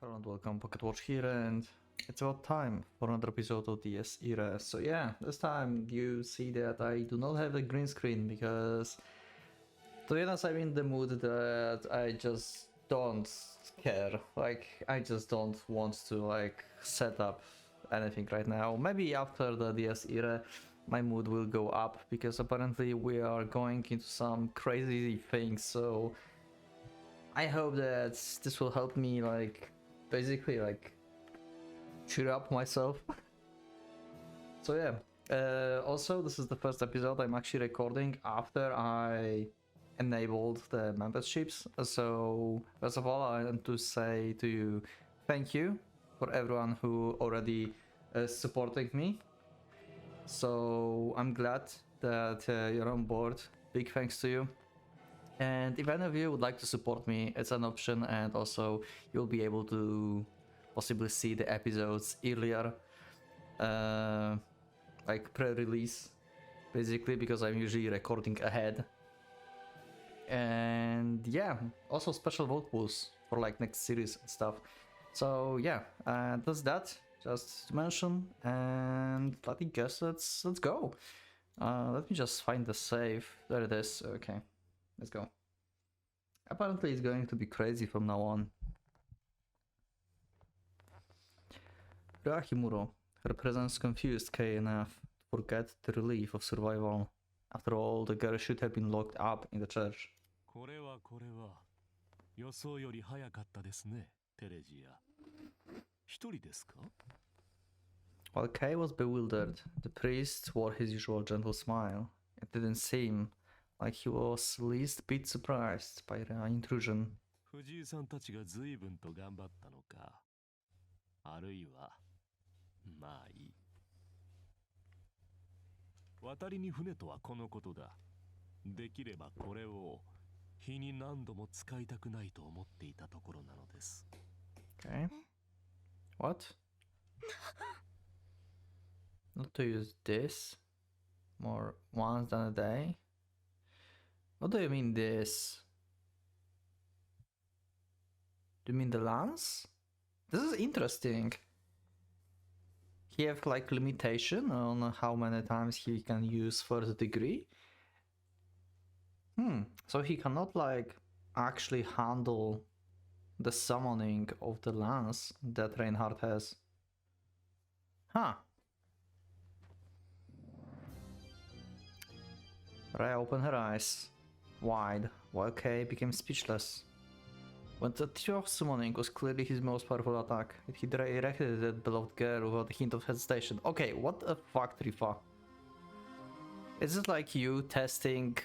Hello and welcome, PocketWatch here, and it's about time for another episode of DS Era. So yeah, this time you see that I do not have a green screen because, to be honest, I'm in the mood that I just don't care. Like, I just don't want to set up anything right now. Maybe after the DS Era my mood will go up because apparently we are going into some crazy things, so I hope that this will help me basically cheer up myself. So yeah, also this is the first episode I'm actually recording after I enabled the memberships. So first of all, I want to say to you thank you for everyone who already is supporting me. So I'm glad that you're on board. Big thanks to you. And if any of you would like to support me, it's an option, and also you'll be able to possibly see the episodes earlier, like pre-release, basically, because I'm usually recording ahead. And yeah, also special vote pools for like next series and stuff. So yeah, that's that, just to mention, and I guess let's go. Let me just find the save. There it is. Okay, let's go. Apparently it's going to be crazy from now on. Ryahimuro represents confused KNF to forget the relief of survival. After all, the girl should have been locked up in the church. これは予想より早かったですね、テレジア。一人ですか? While Kay was bewildered, the priest wore his usual gentle smile. It didn't seem like he was least bit surprised by the intrusion. 藤井さんたちが随分と頑張ったのか。あるいは、まあいい。渡りに船とはこのことだ。できればこれを日に何度も使いたくないと思っていたところなのです。Okay. What? Not to use this more once than a day? What do you mean this? Do you mean the lance? This is interesting. He have like limitation on how many times he can use first degree. So he cannot like actually handle the summoning of the lance that Reinhardt has. Huh. Rhea opened her eyes wide, while Kay became speechless. When the trio of summoning was clearly his most powerful attack, he directed that beloved girl without a hint of hesitation. Okay, what the fuck, Trifa? Is it like you testing?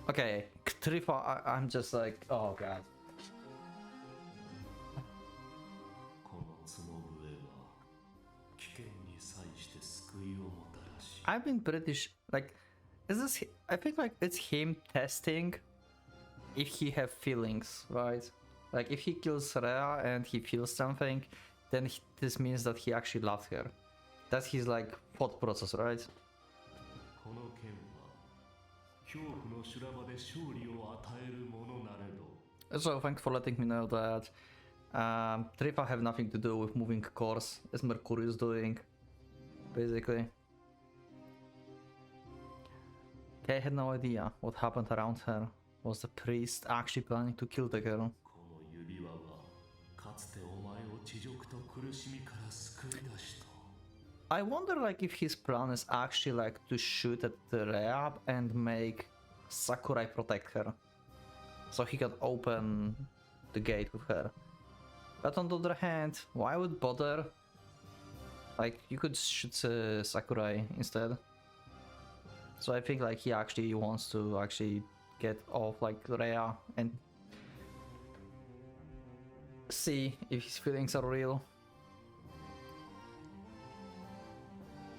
Okay, Trifa, I'm just like, oh god. I've been pretty like, is this? I think like it's him testing if he have feelings, right? Like if he kills Rhea and he feels something, then this means that he actually loved her. That's his like thought process, right? So thanks for letting me know that Trifa have nothing to do with moving course, as Mercurius doing, basically. Kay had no idea what happened around her. Was the priest actually planning to kill the girl? I wonder like if his plan is actually like to shoot at the Rhea and make Sakurai protect her, so he can open the gate with her. But on the other hand, why would bother? Like you could shoot Sakurai instead. So I think like he actually wants to actually get off like Rhea and see if his feelings are real.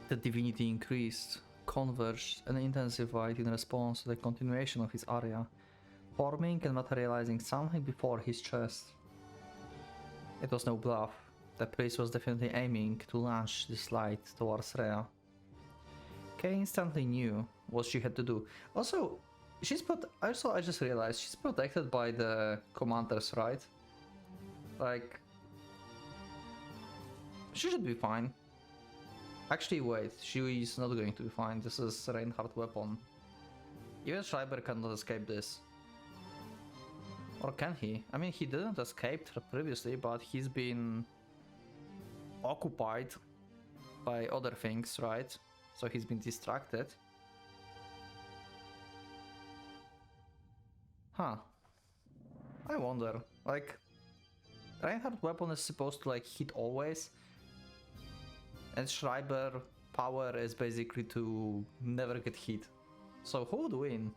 The divinity increased, converged, and intensified in response to the continuation of his area, forming and materializing something before his chest. It was no bluff. The priest was definitely aiming to launch this light towards Rhea. Kay instantly knew what she had to do. Also, I just realized she's protected by the commanders, right? Like, she should be fine. Actually, wait, she is not going to be fine. This is Reinhardt weapon. Even Schreiber cannot escape this. Or can he? I mean, he didn't escape previously, but he's been occupied by other things, right? So he's been distracted. Huh. I wonder, like, Reinhardt weapon is supposed to like hit always, and Schreiber power is basically to never get hit. So who would win?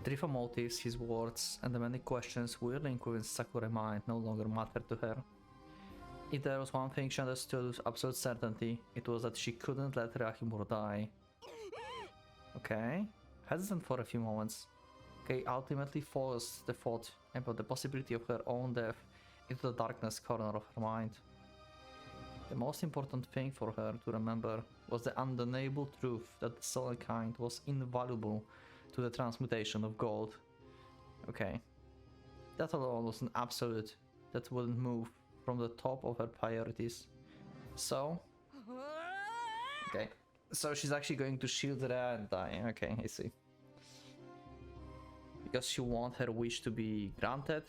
Trifa motives, his words, and the many questions whirling within Sakura's mind no longer mattered to her. If there was one thing she understood with absolute certainty, it was that she couldn't let Ryahimura die. Okay, hesitant for a few moments, Kei ultimately forced the thought about the possibility of her own death into the darkness corner of her mind. The most important thing for her to remember was the undeniable truth that the solar kind was invaluable to the transmutation of gold. Okay, that alone was an absolute that wouldn't move from the top of her priorities. So, okay, so she's actually going to shield Rhea and die. Okay, I see. Because she wants her wish to be granted,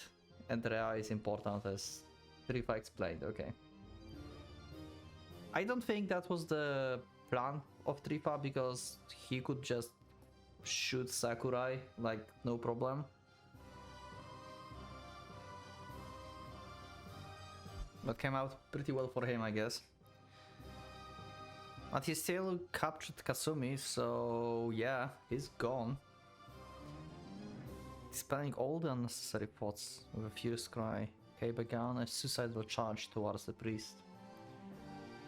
and Rhea is important, as Trifa explained. Okay. I don't think that was the plan of Trifa, because he could just shoot Sakurai, like, no problem. That came out pretty well for him, I guess. But he still captured Kasumi, so yeah, he's gone. Dispelling all the unnecessary thoughts with a fierce cry, Kei began a suicidal charge towards the priest.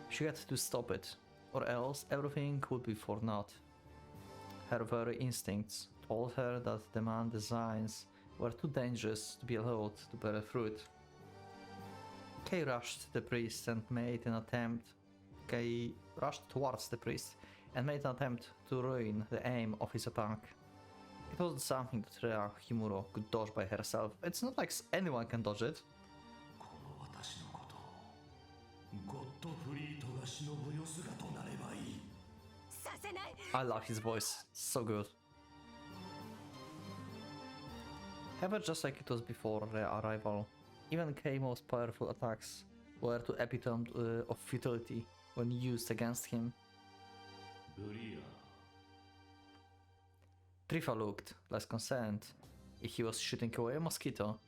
She had to stop it, or else everything would be for naught. Her very instincts told her that the man's designs were too dangerous to be allowed to bear fruit. Kei rushed the priest and made an attempt. Kei rushed towards the priest and made an attempt to ruin the aim of his attack. It wasn't something that Ryahimura could dodge by herself. It's not like anyone can dodge it. I love his voice, so good. However, just like it was before their arrival, even Kei's most powerful attacks were the epitome of futility when used against him. Trifa looked less concerned. If he was shooting away a mosquito,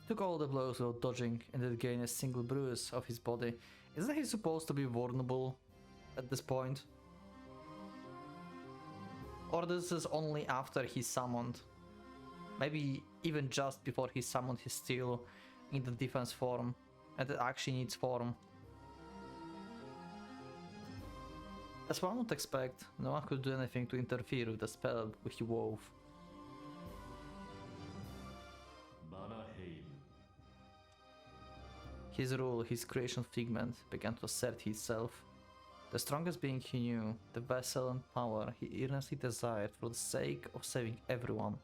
he took all the blows without dodging and did gain a single bruise of his body. Isn't he supposed to be vulnerable at this point? Or this is only after he's summoned? Maybe even just before he summoned his steel in the defense form, and it actually needs form. As one would expect, no one could do anything to interfere with the spell which he wove. His rule, his creation figment, began to assert itself. The strongest being he knew, the vessel and power he earnestly desired for the sake of saving everyone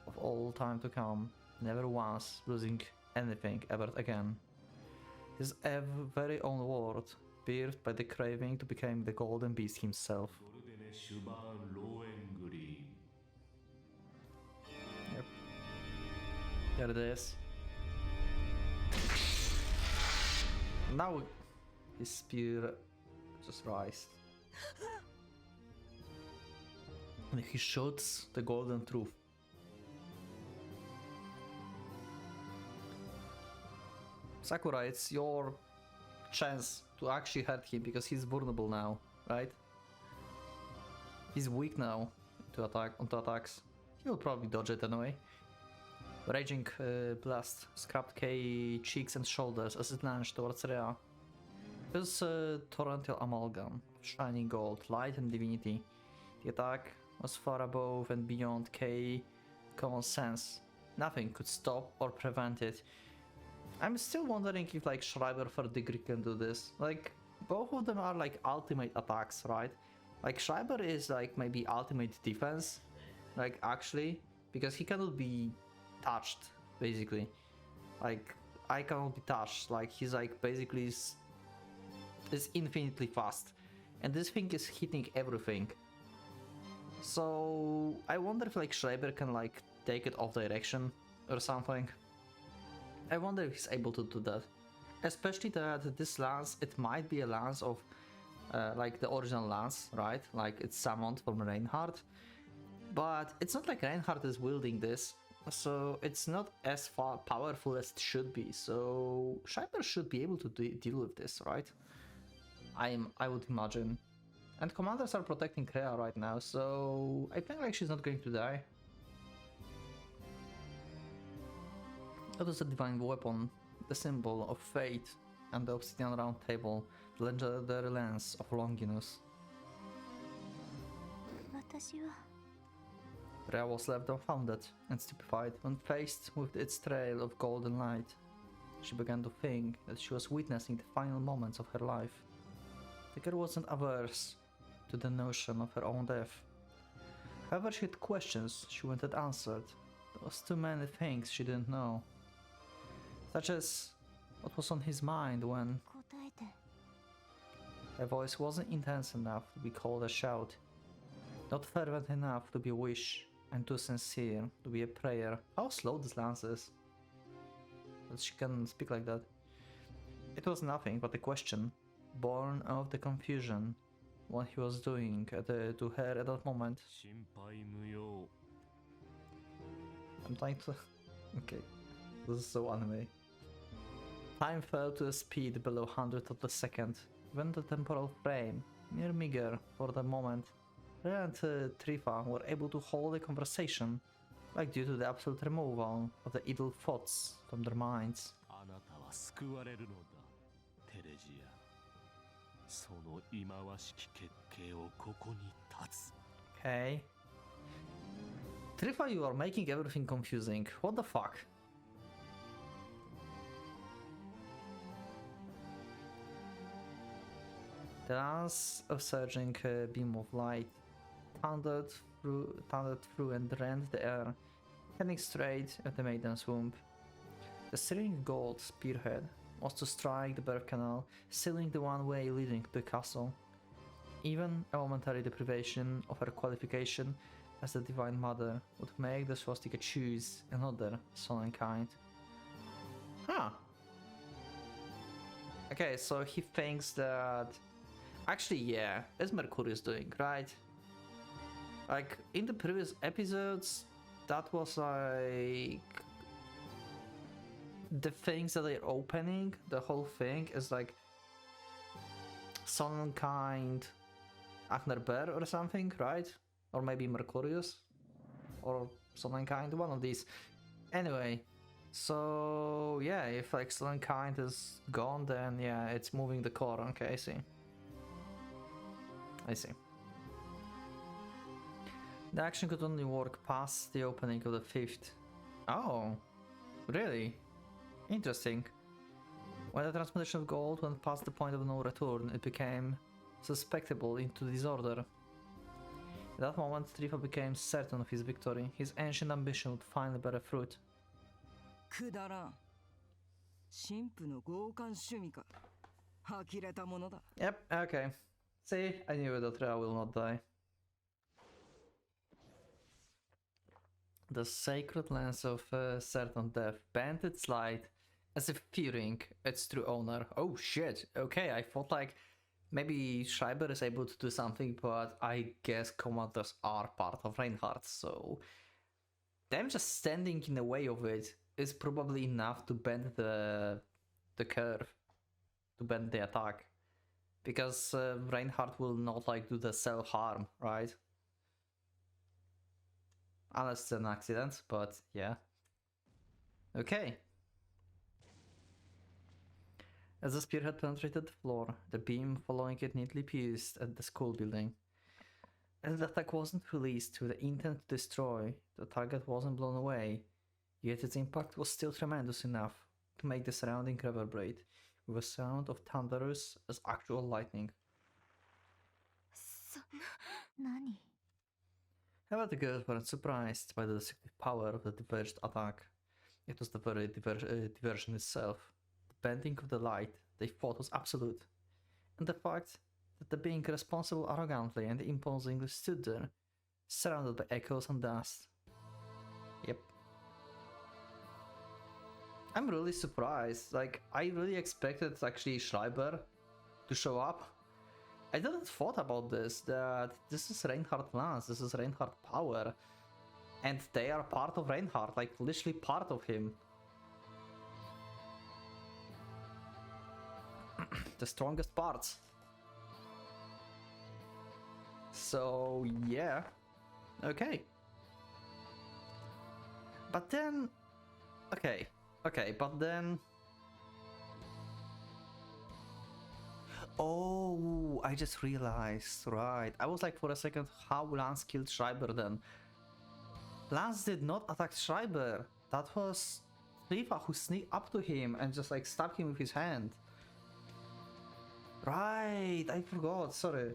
of all time to come, never once losing anything ever again. His very own word, birthed by the craving to become the golden beast himself. Yep. There it is. Now his spear just rised. And he shoots the golden truth. Sakura, it's your chance to actually hurt him, because he's vulnerable now, right? He's weak now to attacks. He'll probably dodge it anyway. Raging blast scrapped Kei's cheeks and shoulders as it lunged towards Rhea. It was a torrential amalgam of shining gold, light and divinity. The attack was far above and beyond Kei's common sense. Nothing could stop or prevent it. I'm still wondering if like Schreiber for degree can do this. Like, both of them are like ultimate attacks, right? Like Schreiber is like maybe ultimate defense, like actually, because he cannot be touched basically. Like I cannot be touched. Like he's like basically is infinitely fast, and this thing is hitting everything. So I wonder if like Schreiber can like take it off direction or something. I wonder if he's able to do that. Especially that this lance, it might be a lance of like the original lance, right? Like it's summoned from Reinhardt. But it's not like Reinhardt is wielding this, so it's not as far powerful as it should be. So Schreiber should be able to deal with this, right? I would imagine. And commanders are protecting Rhea right now, so I think like she's not going to die. That was a divine weapon, the symbol of fate, and the obsidian round table, the legendary lance of Longinus. 私は Rhea was left dumbfounded and stupefied when faced with its trail of golden light. She began to think that she was witnessing the final moments of her life. The girl wasn't averse to the notion of her own death. However, she had questions she wanted answered. There was too many things she didn't know. Such as what was on his mind when 答えて her voice wasn't intense enough to be called a shout, not fervent enough to be a wish, and too sincere to be a prayer. How slow this lance is. That she can speak like that. It was nothing but a question, born of the confusion, what he was doing to her at that moment. 心配無用 I'm trying to... Okay, this is so anime. Time fell to a speed below 100th of a second. Even the temporal frame, mere meager for the moment, Rhea and Trifa were able to hold a conversation, like due to the absolute removal of the idle thoughts from their minds. あなたは救われるのだテレジアその忌まわしき結界をここに立つ Okay. Trifa, you are making everything confusing. What the fuck? The lance of surging beam of light thundered through and rent the air, heading straight at the maiden's womb. The searing gold spearhead was to strike the birth canal, sealing the one way leading to the castle. Even a momentary deprivation of her qualification as the Divine Mother would make the swastika choose another sullen kind. Huh. Okay, so he thinks that... Actually, yeah, as Mercurius doing, right? Like, in the previous episodes, that was like... The things that they're opening, the whole thing is like... Sullen kind... Agner Bear or something, right? Or maybe Mercurius? Or sullen kind, one of these. Anyway, so yeah, if like sullen kind is gone, then yeah, it's moving the core. Okay, I see. I see. The action could only work past the opening of the fifth. Oh, really? Interesting. When the transmutation of gold went past the point of no return, it became susceptible into disorder. At that moment, Trifa became certain of his victory. His ancient ambition would finally bear fruit. くだらん神父の強姦趣味か呆れたものだ Yep, okay. See, I knew that Rhea will not die. The sacred lance of certain death bent its light as if fearing its true owner. Oh shit, okay, I thought like maybe Schreiber is able to do something, but I guess commanders are part of Reinhardt, so them just standing in the way of it is probably enough to bend the curve, to bend the attack, because Reinhardt will not like do the self-harm, right? Unless it's an accident, but yeah. Okay. As the spearhead penetrated the floor, the beam following it neatly pierced at the school building. As the attack wasn't released with the intent to destroy, the target wasn't blown away, yet its impact was still tremendous enough to make the surrounding reverberate with a sound of thunderous as actual lightning. 何 However, the girls weren't surprised by the deceptive power of the diverged attack. It was the very diversion itself. The bending of the light they thought was absolute, and the fact that the being responsible arrogantly and imposingly stood there, surrounded by echoes and dust. Yep. I'm really surprised. Like, I really expected actually Schreiber to show up. I didn't thought about this, that this is Reinhardt Lance, this is Reinhardt Power, and they are part of Reinhardt, like literally part of him. The strongest parts. So yeah, okay. But then, okay, but then... Oh, I just realized, right. I was like for a second, how Lance killed Schreiber then? Lance did not attack Schreiber. That was Riva who sneaked up to him and just like stabbed him with his hand. Right, I forgot, sorry.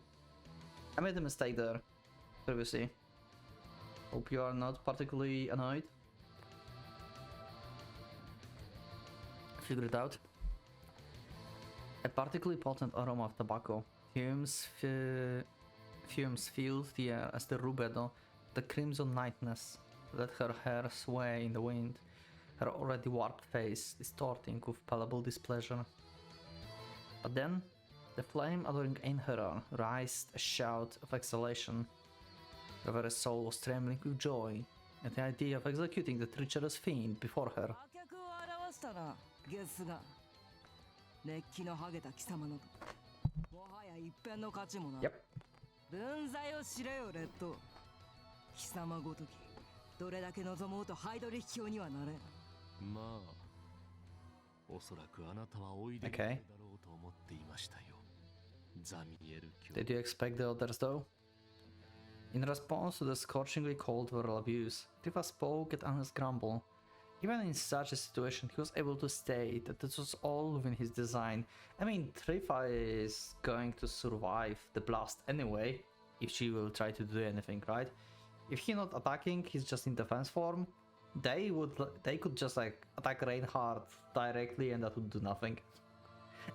I made a mistake there previously. Hope you are not particularly annoyed. Figure it out. A particularly potent aroma of tobacco. Fumes filled the air as the rubedo, the crimson nightness, let her hair sway in the wind, her already warped face distorting with palpable displeasure. But then, the flame-adoring Einherjar raised a shout of exhalation. Her very soul was trembling with joy at the idea of executing the treacherous fiend before her. 客を表したな、ゲスが。熱気のハゲた貴様のもはや一辺の勝ちもな。Yep. 分際を知れよ、レッド。貴様ごとき、どれだけ望もうとハイドリヒ卿にはなれん。まあ、おそらくあなたはおいでになるだろうと思っていましたよ。ザミエル卿。Did you expect the others though? In response to the scorchingly cold verbal abuse, Tifa spoke at Anna's grumble. Even in such a situation, he was able to state that this was all within his design. I mean, Trifa is going to survive the blast anyway, if she will try to do anything, right? If he's not attacking, he's just in defense form, they could just like attack Reinhardt directly and that would do nothing.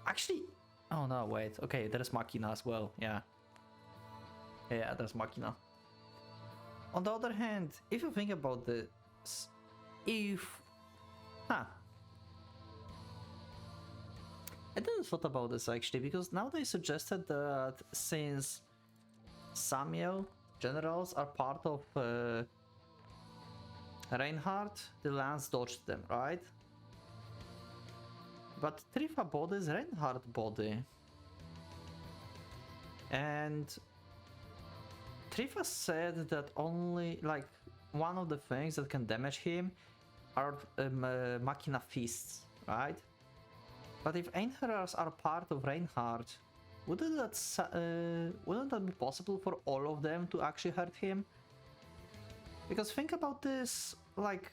Actually, oh no, wait, okay, there's Machina as well, yeah. Yeah, there's Machina. On the other hand, if you think about this, I didn't thought about this actually, because now they suggested that since Samuel generals are part of Reinhardt, the Lance dodged them, right? But Trifa body is Reinhardt body. And Trifa said that only like one of the things that can damage him are Machina fists, right? But if Einherjars are part of Reinhardt, wouldn't that be possible for all of them to actually hurt him? Because think about this, like,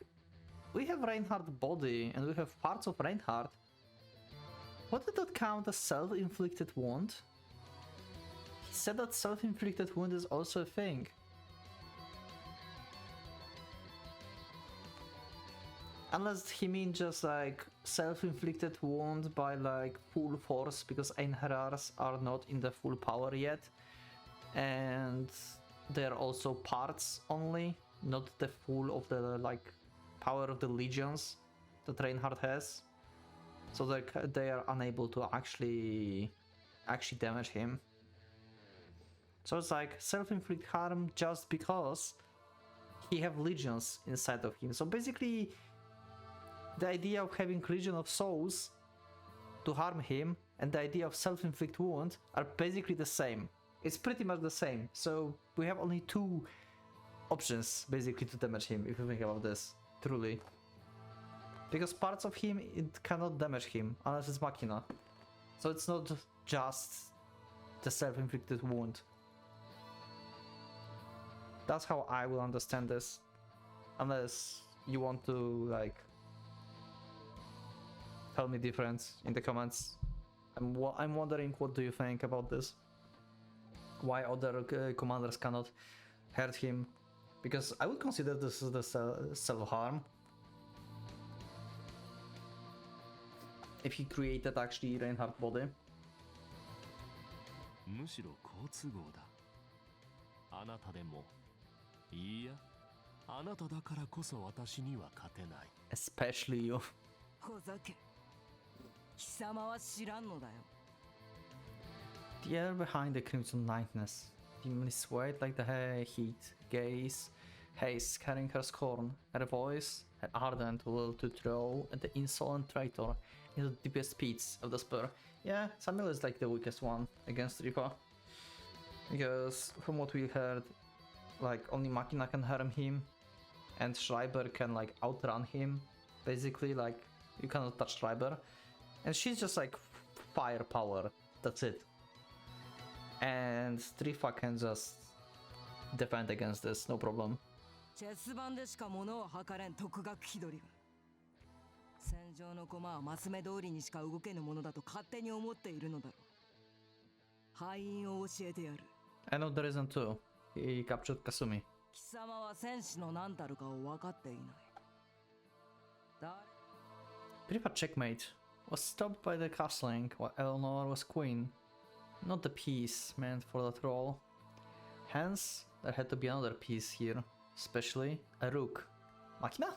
we have Reinhardt body and we have parts of Reinhardt. Wouldn't that count as self-inflicted wound? He said that self-inflicted wound is also a thing. Unless he means just like self-inflicted wound by like full force, because Einherjars are not in the full power yet, and they're also parts only, not the full of the like power of the legions that Reinhardt has. So they are unable to actually damage him. So it's like self-inflict harm just because he have legions inside of him. So basically, the idea of having Legion of Souls to harm him and the idea of self-inflict wound are basically the same. It's pretty much the same. So we have only two options basically to damage him, if you think about this, truly. Because parts of him, it cannot damage him unless it's Machina. So it's not just the self-inflicted wound. That's how I will understand this. Unless you want to like tell me different in the comments. I'm wondering, what do you think about this? why other commanders cannot hurt him, because I would consider this is the self-harm. If he created actually Reinhardt's body. むしろ好都合だ。あなたでもいいや、あなただからこそ私には勝てない。 Especially you. ほざけ。貴様は知らんのだよ。 The air behind the crimson lightness, dimly swayed like the heat, gaze, haze carrying her scorn, her voice, her ardent will to throw at the insolent traitor into the deepest pits of despair. Yeah, Samuel is like the weakest one against Reaper, because from what we heard, like only Machina can harm him, and Schreiber can like outrun him. Basically, like you cannot touch Schreiber, and she's just like firepower. That's it. And Strifa can just defend against this, no problem. チェス盤でしか物を測れん特学気取りが。戦場の駒はマス目通りにしか動けぬものだと勝手に思っているのだろう。敗因を教えてやる。I know the reason too. He captured Kasumi. 貴様は戦士の何たるかを分かっていない。誰 Brief checkmate was stopped by the castling while Eleanor was queen. Not the piece meant for that role. Hence, there had to be another piece here, especially a rook. Machina?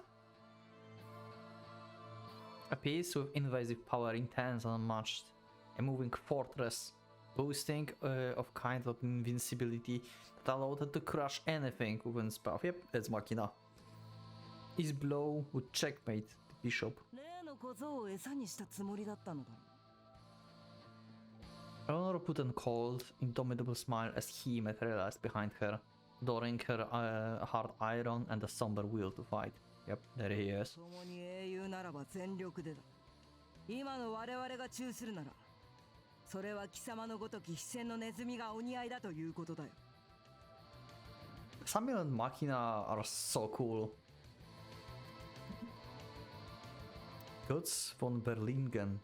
A piece with invasive power intense and unmatched. A moving fortress, boasting of kind of invincibility that allowed it to crush anything within its path. Yep, that's Machina. His blow would checkmate the bishop. 例の小僧を餌にしたつもりだったのだろう。 Eleanor put on cold, indomitable smile as he materialized behind her, adoring her hard iron and a somber will to fight. Yep, there he is. 共に英雄ならば全力でだ。今の我々が中するなら、それは貴様のごとき非戦のネズミがお似合いだということだよ。Samuel and Machina are so cool. Guts von Berlingen.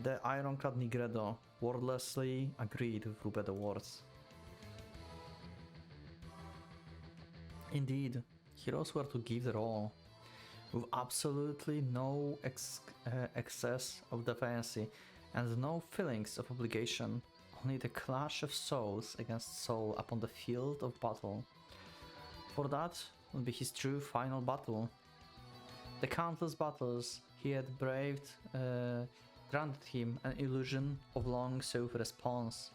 The ironclad Nigredo wordlessly agreed with Rubedo's words. Indeed, heroes were to give their all, with absolutely no excess of defiance and no feelings of obligation, only the clash of souls against soul upon the field of battle. For that would be his true final battle. The countless battles he had braved granted him an illusion of long sought repose.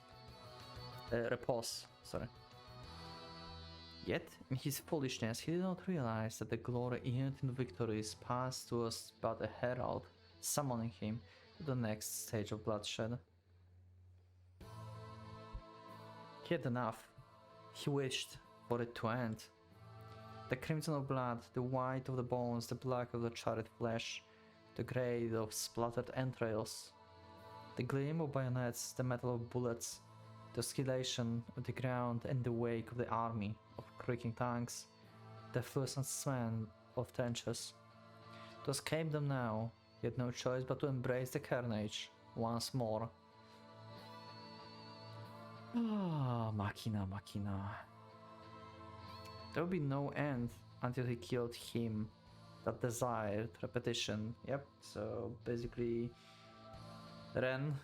Yet, in his foolishness, he did not realize that the glory inherent in victories past was but a herald summoning him to the next stage of bloodshed. He had enough. He wished for it to end. The crimson of blood, the white of the bones, the black of the charred flesh, the grey of splattered entrails, the gleam of bayonets, the metal of bullets, the oscillation of the ground and the wake of the army of creaking tanks, the fluorescent span of trenches. To escape them now, he had no choice but to embrace the carnage once more. Ah, Machina, Machina. There would be no end until he killed him that desired repetition. Yep, so basically Ren.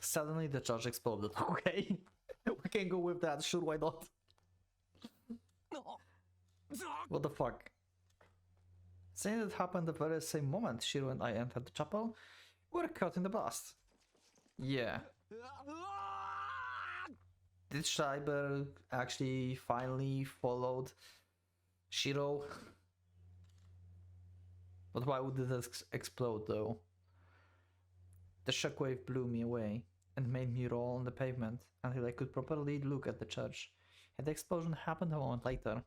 Suddenly the charge exploded. Okay, we can go with that, sure, why not? What the fuck? Saying it happened the very same moment Shiro and I entered the chapel, we were caught in the blast. Yeah. Did Schreiber actually finally followed Shiro? But why would it explode though? The shockwave blew me away and made me roll on the pavement until I could properly look at the church. Had the explosion happened a moment later,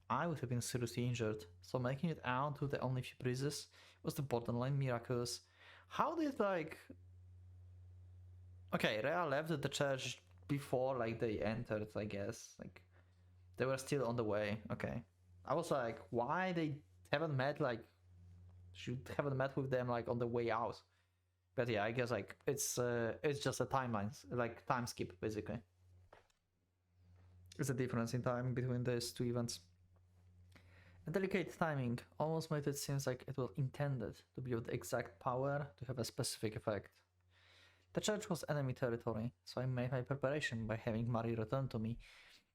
I would have been seriously injured, so making it out with the only few bruises was the borderline miraculous. How did like... Okay, Rhea left the church before like they entered, I guess. Like they were still on the way. Okay. I was like, why they haven't met like Should haven't met with them like on the way out. But yeah, I guess like it's just a timeline, like time skip basically. It's a difference in time between these two events. A delicate timing almost made it seem like it was intended to be of the exact power to have a specific effect. The church was enemy territory, so I made my preparation by having Mari return to me.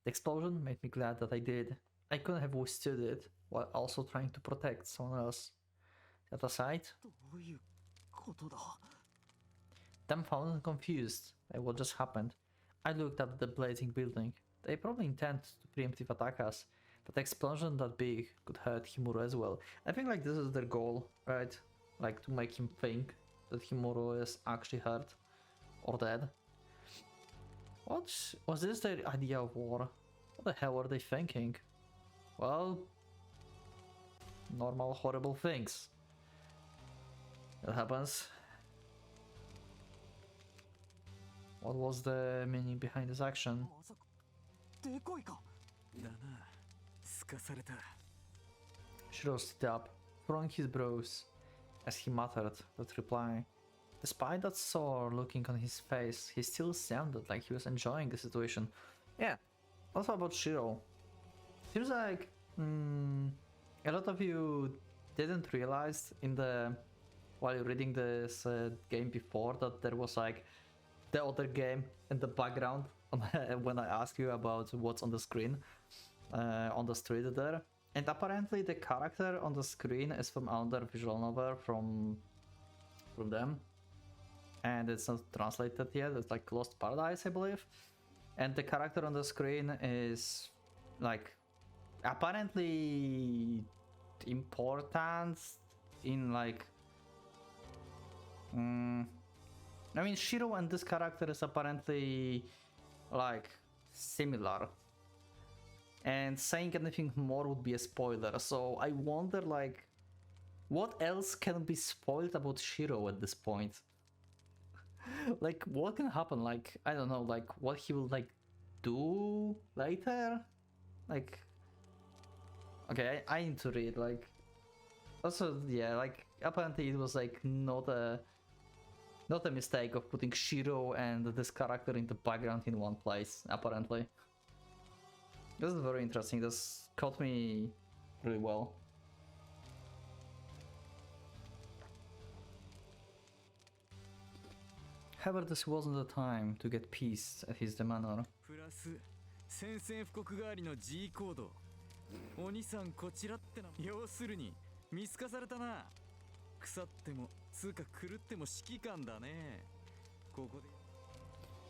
The explosion made me glad that I did. I couldn't have withstood it while also trying to protect someone else. That aside, dumbfounded and confused by what just happened, I looked up at the blazing building. They probably intend to preemptive attack us, but the explosion that big could hurt Himuro as well. I think like this is their goal, right? Like to make him think that Himuro is actually hurt or dead. What was this their idea of war? What the hell were they thinking? Well, normal horrible things. That happens. What was the meaning behind this action? Shiro stood up, throwing his brows as he muttered that reply. Despite that sore looking on his face, he still sounded like he was enjoying the situation. Yeah, also about Shiro. Seems like a lot of you didn't realize while reading this game before that there was like the other game in the background when I asked you about what's on the screen on the street there. And apparently the character on the screen is from another visual novel from them. And it's not translated yet, it's like Lost Paradise, I believe. And the character on the screen is like apparently important in like I mean, Shiro and this character is apparently like similar, and saying anything more would be a spoiler, so I wonder like what else can be spoiled about Shiro at this point. Like what can happen, like I don't know, like what he will like do later, like okay, I need to read. Like also yeah, like apparently it was like not a mistake of putting Shiro and this character in the background in one place, apparently. This is very interesting, this caught me really well. However, this wasn't the time to get peace at his demeanor. 宣戦布告代わりの G コード。お兄さんこちらってな。要するに見透かされたな。腐ってもつうか狂っても指揮官だね。ここで。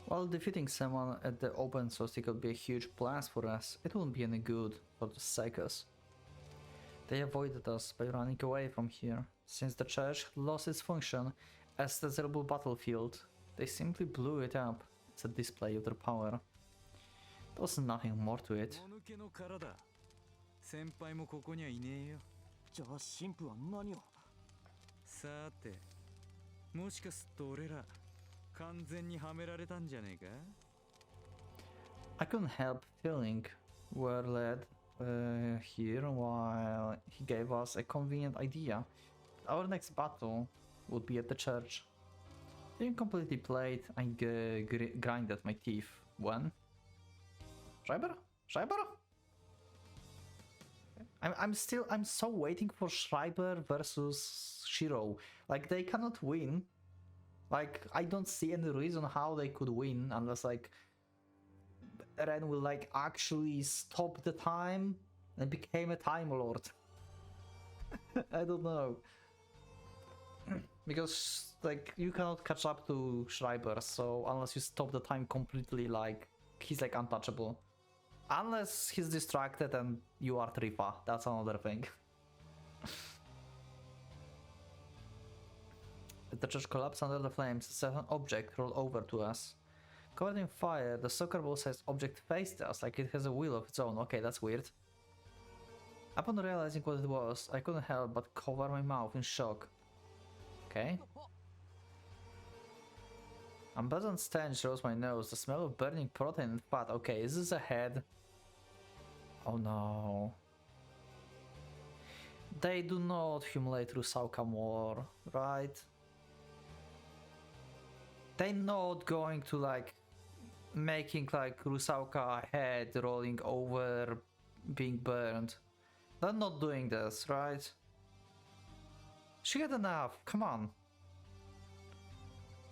While defeating someone at the open source could be a huge blast for us, it wouldn't be any good for the Psychos. They avoided us by running away from here. Since the church lost its function as a desirable battlefield, they simply blew it up. It's a display of their power. There was nothing more to it. 先輩もここにはいねえよ。じゃあ神父は何を？さて、もしかすっと俺ら完全にはめられたんじゃねえか？ I couldn't help feeling we're led here while he gave us a convenient idea. Our next battle would be at the church. Being completely played, I grinded my teeth. When? Schreiber? I'm so waiting for Schreiber versus Shiro. Like they cannot win. Like I don't see any reason how they could win unless like Ren will like actually stop the time and became a Time Lord. I don't know. Because like you cannot catch up to Schreiber, so unless you stop the time completely, like he's like untouchable. Unless he's distracted and you are Trifa, that's another thing. The church collapsed under the flames. A certain object rolled over to us. Covered in fire, the soccer ball-sized object faced us like it has a will of its own. Okay, that's weird. Upon realizing what it was, I couldn't help but cover my mouth in shock. Okay. Unpleasant stench rose my nose. The smell of burning protein and fat. Okay, is this a head? Oh no. They do not humiliate Rusauka more, right? They're not going to like making like Rusauka head rolling over, being burned. They're not doing this, right? She had enough, come on.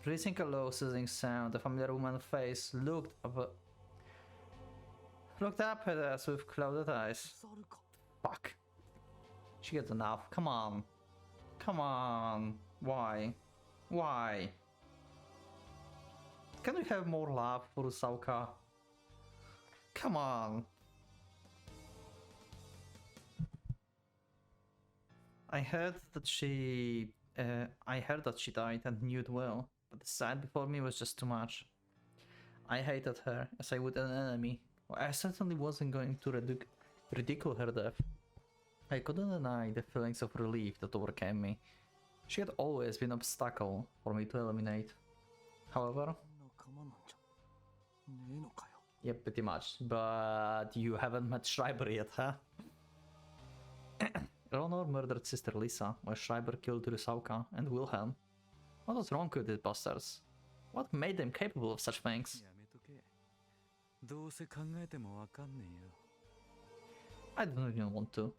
Releasing a low sizzling sound, the familiar woman's face looked up at us with clouded eyes. Fuck. She had enough, come on. Come on. Why? Why? Can we have more love for Rusauka? Come on. I heard that she died and knew it well, but the sight before me was just too much. I hated her as I would an enemy. I certainly wasn't going to ridicule her death. I couldn't deny the feelings of relief that overcame me. She had always been an obstacle for me to eliminate. However, yeah, pretty much, but you haven't met Schreiber yet, huh? Eleanor murdered Sister Lisa, while Schreiber killed Rusauka and Wilhelm. What was wrong with these bastards? What made them capable of such things? I don't even want to.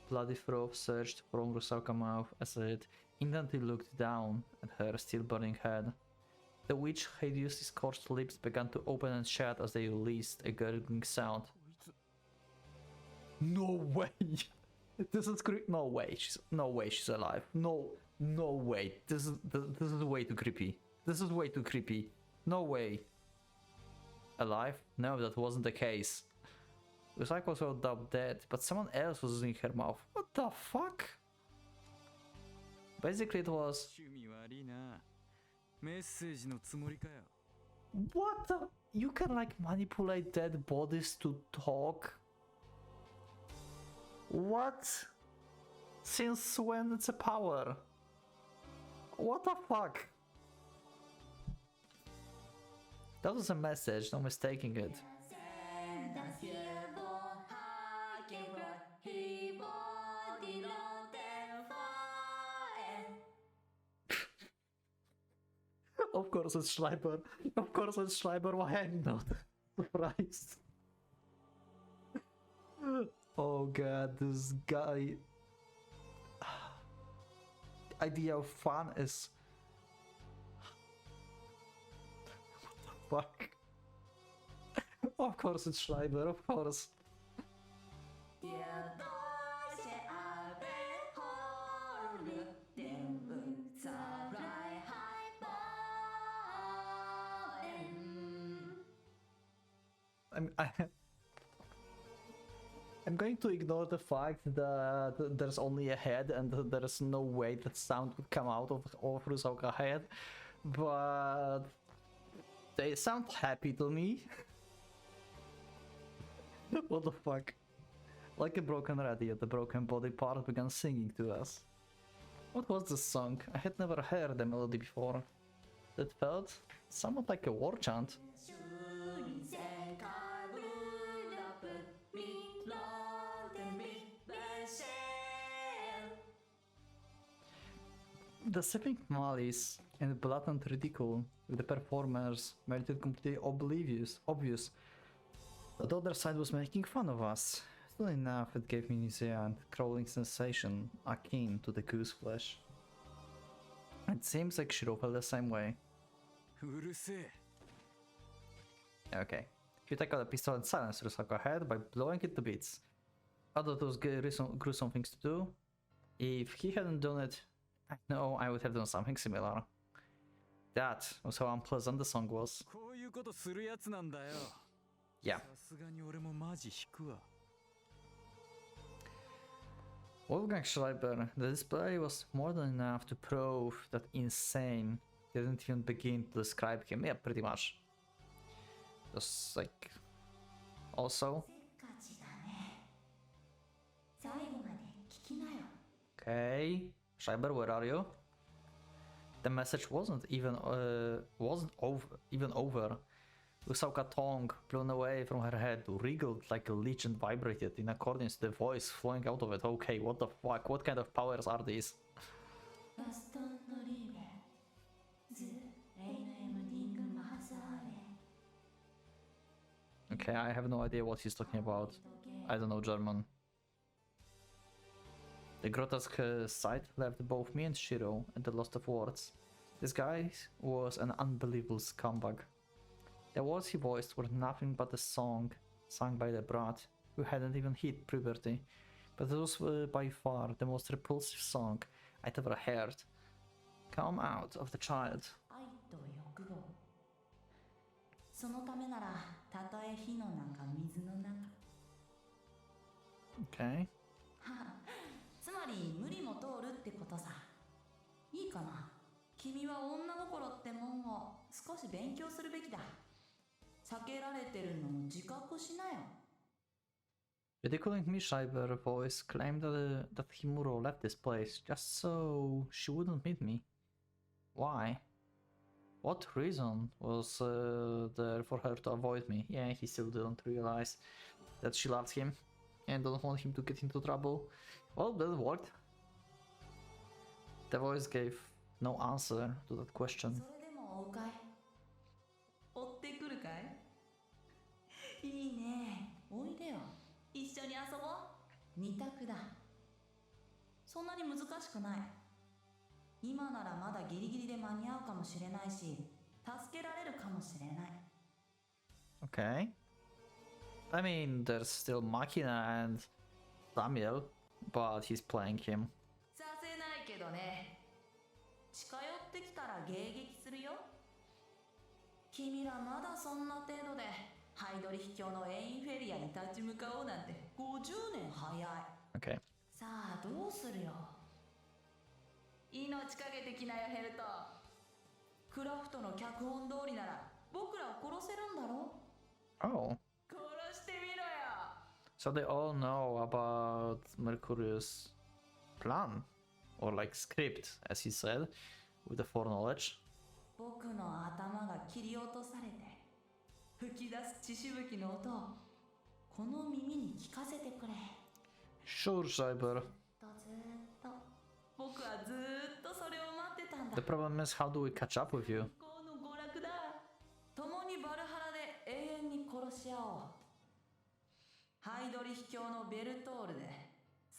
Bloody froth surged from Rusauka's mouth as it instantly looked down at her still burning head. The witch's hideously scorched lips began to open and shut as they released a gurgling sound. No way! This is no way. No way she's alive. No way. This is way too creepy. This is way too creepy. No way. Alive? No, that wasn't the case. Rusauka was no doubt dead, but someone else was using her mouth. What the fuck? Basically, it was. What the? You can like manipulate dead bodies to talk? What? Since when it's a power? What the fuck? That was a message, no mistaking it. Of course it's Schreiber. Of course it's Schreiber. Why I'm not surprised? Oh god, this guy. The idea of fun is. What the fuck? Of course it's Schreiber, of course. I'm going to ignore the fact that there's only a head and there's no way that sound would come out of Rusauka's head, but they sound happy to me. What the fuck? Like a broken radio, the broken body part began singing to us. What was this song? I had never heard the melody before. It felt somewhat like a war chant. The sipping malice and blatant ridicule with the performers made it completely obvious that the other side was making fun of us. Still enough, it gave me nausea and crawling sensation akin to the goose flesh. It seems like Shiro felt the same way. Okay. You take out a pistol and silence Rusauka's head by blowing it to bits. Although those gruesome things to do, if he hadn't done it, I know I would have done something similar. That was how unpleasant the song was. Yeah. Wolfgang Schreiber, the display was more than enough to prove that insane didn't even begin to describe him. Yeah, pretty much. Just like... Also... Okay... Schreiber, where are you? The message wasn't even over. Usauka's tongue, blown away from her head, wriggled like a leech and vibrated in accordance to the voice flowing out of it. Okay, what the fuck? What kind of powers are these? ラストノリーベズレイのエムディングマハザーレ Okay, I have no idea what he's talking about. I don't know German. The grotesque sight left both me and Shiro at the loss of words. This guy was an unbelievable scumbag. The words he voiced were nothing but a song sung by the brat who hadn't even hit puberty, but it was by far the most repulsive song I'd ever heard come out of the child. 愛と欲望そのためならたとえ火の中水の中 Okay. つまり無理も通るってことさいいかな君は女心ってもんを少し勉強するべきだ避けられてるのを自覚しなよ Ridiculing me, Schreiber voice claimed that Himuro left this place just so she wouldn't meet me. Why? What reason was there for her to avoid me? Yeah, he still didn't realize that she loves him and don't want him to get into trouble. Well, that worked. The voice gave no answer to that question. それでも追うかい追ってくるかいいいねおいでよ一緒に遊ぼう二択だそんなに難しくない今ならまだギリギリで間に合うかもしれないし助けられるかもしれない Okay. I mean, there's still Makina and Samuel, but he's playing him. させないけどね近寄ってきたら迎撃するよ君らまだそんな程度でハイドリ秘境のエインフェリアに立ち向かおうなんて50年早い Okay. さあどうするよ命かけてきなよヘルトクラフトの脚本通りなら僕らを殺せるんだろ Oh. 殺してみろよ So they all know about Mercurius' plan, or like script, as he said, with the foreknowledge. 僕の頭が切り落とされて吹き出す血しぶきの音をこの耳に聞かせてくれ Sure, Cyber. 僕はずーっとそれを待ってたんだ The problem is, how do we catch up with you? この娯楽だ共にバルハラで永遠に殺し合おうハイドリ秘境のベルトールで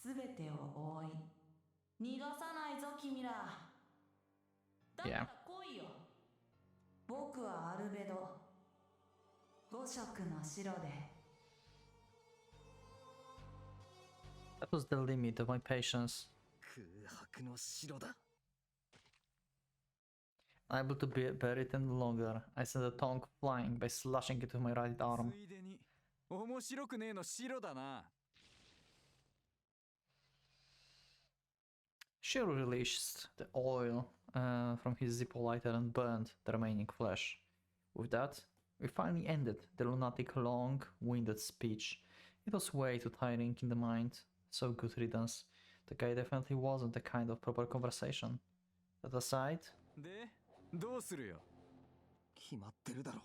全てを覆い逃がさないぞ君らだから来いよ僕はアルベド5色の白で That was the limit of my patience. 空白の白だ Unable to bear it any longer, I sent the tongue flying by slashing it with my right arm. ついでに面白くねえの白だな She released the oil from his Zippo lighter and burned the remaining flesh. With that, we finally ended the lunatic long-winded speech. It was way too tiring in the mind, so good riddance. The guy definitely wasn't the kind of proper conversation. That aside, でどうするよ決まってるだろ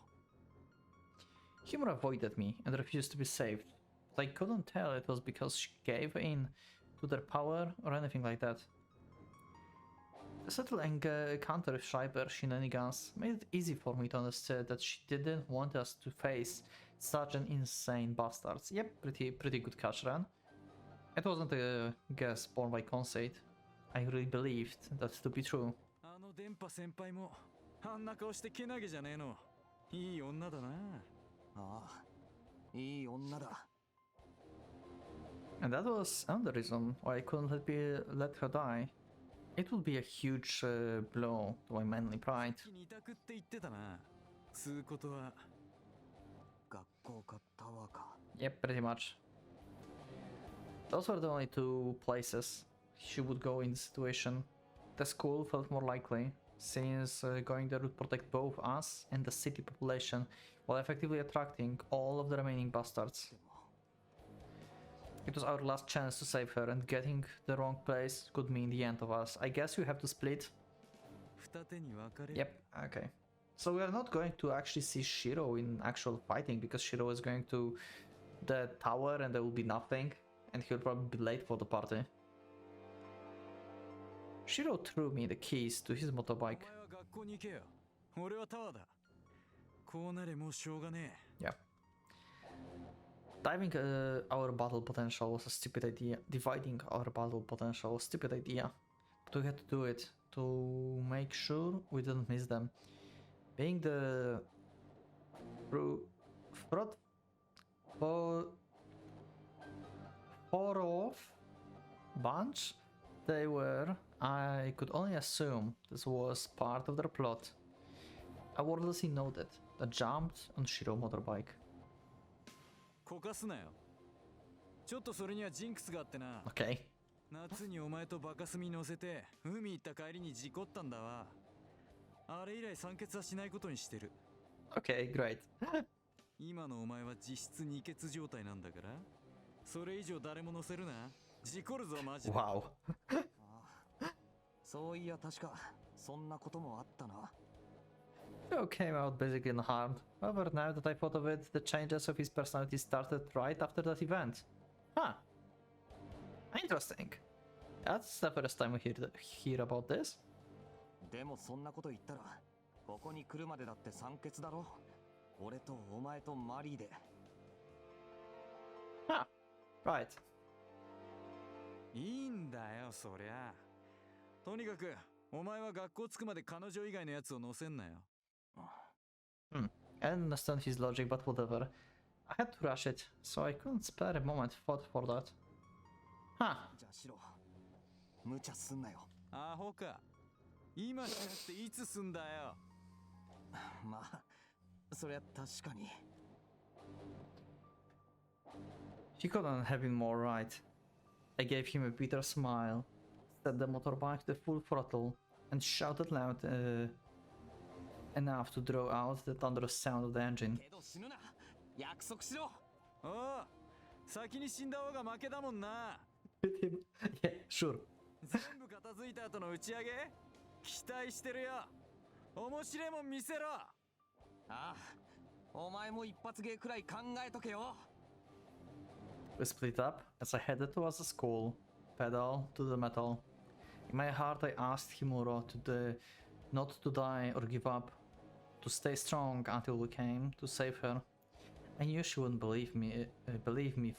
Humor avoided me and refused to be saved, but I couldn't tell it was because she gave in to their power or anything like that. The subtle encounter with Schreiber shenanigans made it easy for me to understand that she didn't want us to face such an insane bastards. Yep, pretty good catch, Ran. It wasn't a guess born by conceit. I really believed that to be true. あの電波先輩もあんな顔してけなげじゃねえのいい女だなああいい女だ And that was another reason why I couldn't let her die. It would be a huge blow to my manly pride. 二択って言ってたなつうことは学校かタワーか Yep, pretty much. Those were the only two places she would go in this situation. The school felt more likely, since going there would protect both us and the city population, while effectively attracting all of the remaining bastards. It was our last chance to save her, and getting the wrong place could mean the end of us. I guess you have to split. 二手に分かれ Yep, okay. So we are not going to actually see Shiro in actual fighting because Shiro is going to the tower and there will be nothing and he'll probably be late for the party. Shiro threw me the keys to his お motorbike. 前は学校に行けよ。俺はタワーだ。こうなれもうしょうがね Yeah. Diving our battle potential was a stupid idea. Dividing our battle potential was a stupid idea. But we had to do it to make sure we didn't miss them. Being the front off bunch they were, I could only assume this was part of their plot. I wordlessly noted that jumped on Shiro motorbike. こかすなよ。ちょっとそれにはジンクスがあってな。 Okay. 夏にお前とバカスミ乗せて海行った帰りに事故ったんだわ。あれ以来酸欠はしないことにしてる。 Okay, great. 今のお前は実質二欠状態なんだから。それ以上誰も乗せるな。事故るぞマジで。 Wow. そういや確かそんなこともあったな。 Joe came out basically unharmed. However, now that I thought of it, the changes of his personality started right after that event. Huh. Interesting. That's the first time we hear about this. でもそんなこと言ったらここに来るまでだって酸欠だろ。俺とお前とマリーで。 Huh. Right. いいんだよそりゃ。とにかくお前は学校着くまで彼女以外のやつを乗せんなよ。 I didn't understand his logic, but whatever. I had to rush it, so I couldn't spare a moment thought for that. Huh. じゃあシロ、無茶すんなよ。アホか。今しなくていつすんだよ。まあ、そりゃ確かに。 He couldn't have been more right. I gave him a bitter smile, set the motorbike to full throttle, and shouted loud enough to draw out the thunderous sound of the engine. けど死ぬな。約束しろ。おう、先に死んだ方が負けだもんな。 Yeah, sure. 全部片付いた後の打ち上げ期待してるよ。面白いもん見せろ。ああ、お前も一発芸くらい考えとけよ。 We split up as I headed towards the school, pedal to the metal. In my heart, I asked Himuro not to die or give up, to stay strong until we came to save her. I knew she wouldn't believe me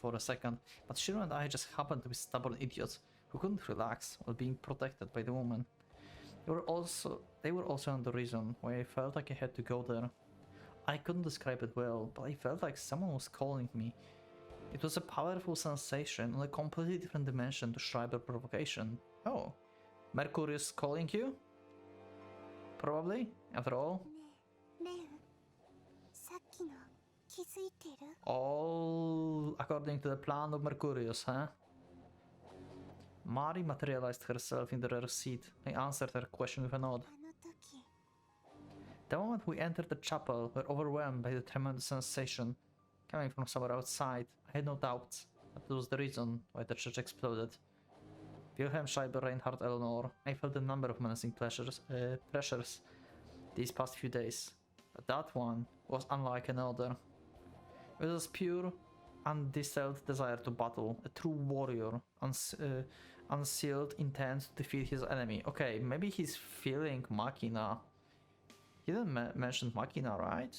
for a second, but Shiro and I just happened to be stubborn idiots who couldn't relax while being protected by the woman. They were also the reason why I felt like I had to go there. I couldn't describe it well, but I felt like someone was calling me. It was a powerful sensation on a completely different dimension to Schreiber provocation. Oh, Mercurius calling you? Probably, after all. レン、さっきの気づいてる？ All according to the plan of Mercurius, huh? Mari materialized herself in the rear seat. I answered her question with a nod. あの時、 The moment we entered the chapel, we were overwhelmed by the tremendous sensation. Coming from somewhere outside, I had no doubts that it was the reason why the church exploded. Wilhelm Schreiber, Reinhard Eleanor, I felt a number of menacing pressures these past few days, but that one was unlike another. It was pure, undistilled desire to battle, a true warrior, unsealed intent to defeat his enemy. Okay, maybe he's feeling Machina. He didn't mention Machina, right?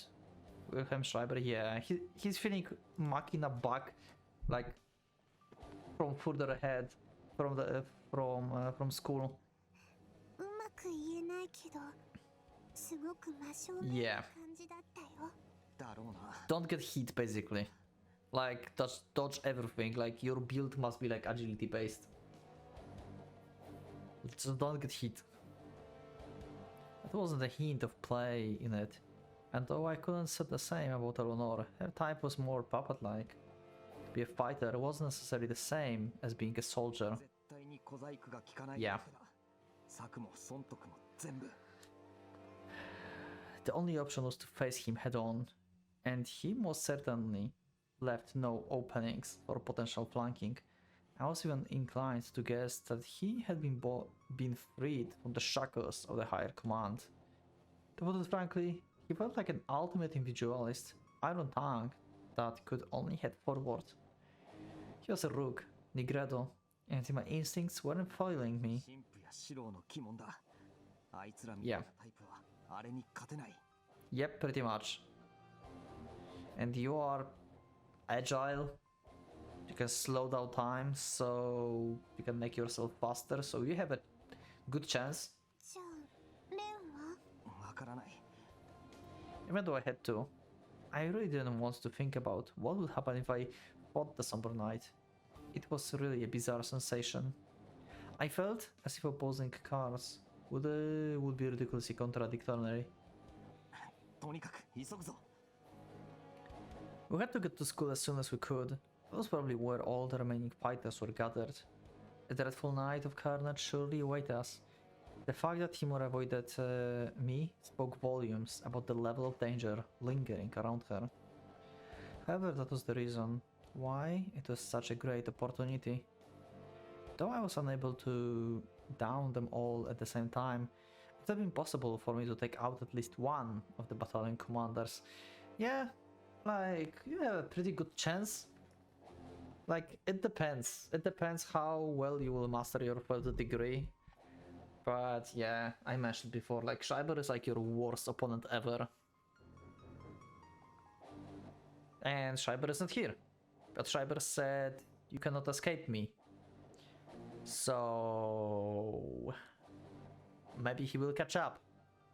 Wilhelm Schreiber, yeah, he's feeling Machina back, like from further ahead, from school. うまく言えないけど、すごく真正面 Yeah. な感じだったよ。だろうな。 Don't get hit, basically. Like dodge everything. Like your build must be like agility based. Just don't get hit. There wasn't a hint of play in it. And though I couldn't say the same about Eleanor, her type was more puppet-like. To be a fighter wasn't necessarily the same as being a soldier. 絶対に小細工が効かない Yeah. だけだ。策も損得も全部。 The only option was to face him head-on, and he most certainly left no openings for potential flanking. I was even inclined to guess that he had been freed from the shackles of the higher command. To put it frankly, He felt like an ultimate individualist, iron tongue that could only head forward. He was a rook, Nigredo, and my instincts weren't failing me. 神父やシローの鬼門だ。あいつらみたい Yeah. なタイプはあれに勝てない。 Yep, pretty much. And you are agile. You can slow down time, so you can make yourself faster, so you have a good chance. じゃあレンはわからない。 Even though I had to, I really didn't want to think about what would happen if I fought the Somber Knight. It was really a bizarre sensation. I felt as if opposing cards would be ridiculously contradictory. とにかく急ぐぞ。 We had to get to school as soon as we could. That was probably where all the remaining fighters were gathered. A dreadful night of carnage surely awaited us. The fact that Timur avoided me spoke volumes about the level of danger lingering around her. However, that was the reason why it was such a great opportunity. Though I was unable to down them all at the same time, it would have been possible for me to take out at least one of the battalion commanders. Yeah, like, you have a pretty good chance. Like, it depends. It depends how well you will master your third degree. But yeah, I mentioned before, like, Schreiber is like your worst opponent ever. And Schreiber isn't here. But Schreiber said, you cannot escape me. So maybe he will catch up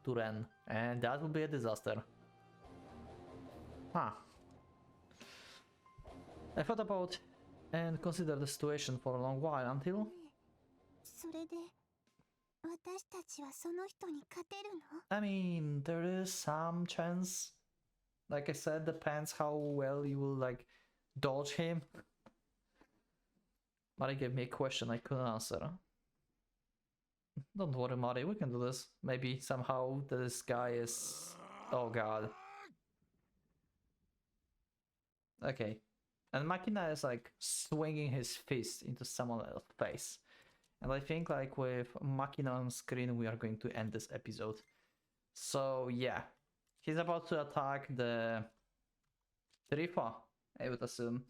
to Ren, and that will be a disaster. Huh. I thought about and considered the situation for a long while until... それで私たちはその人に勝てるの？ I mean, there is some chance. Like I said, depends how well you will, like, dodge him. Mari gave me a question I couldn't answer. Don't worry, Mari, we can do this. Maybe somehow this guy is... Oh god. Okay. And Machina is like swinging his fist into someone else's face. And I think like with Machina on screen we are going to end this episode. So yeah. He's about to attack the Rifa, I would assume.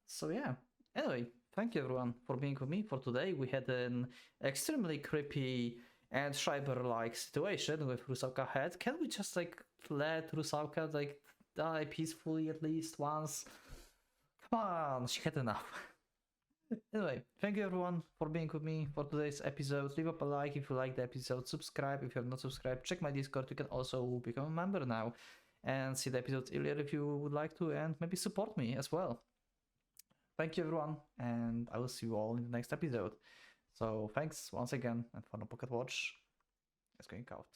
So yeah. Anyway, thank you everyone for being with me for today. We had an extremely creepy and Schreiber-like situation with Rusauka head. Can we just like let Rusauka like die peacefully at least once? Come on, she had enough. Anyway, thank you everyone for being with me for today's episode. Leave up a like if you liked the episode, subscribe if you're not subscribed, check my Discord, you can also become a member now and see the episodes earlier if you would like to, and maybe support me as well. Thank you everyone, and I will see you all in the next episode. So thanks once again, and for the Pocket Watch, it's going out.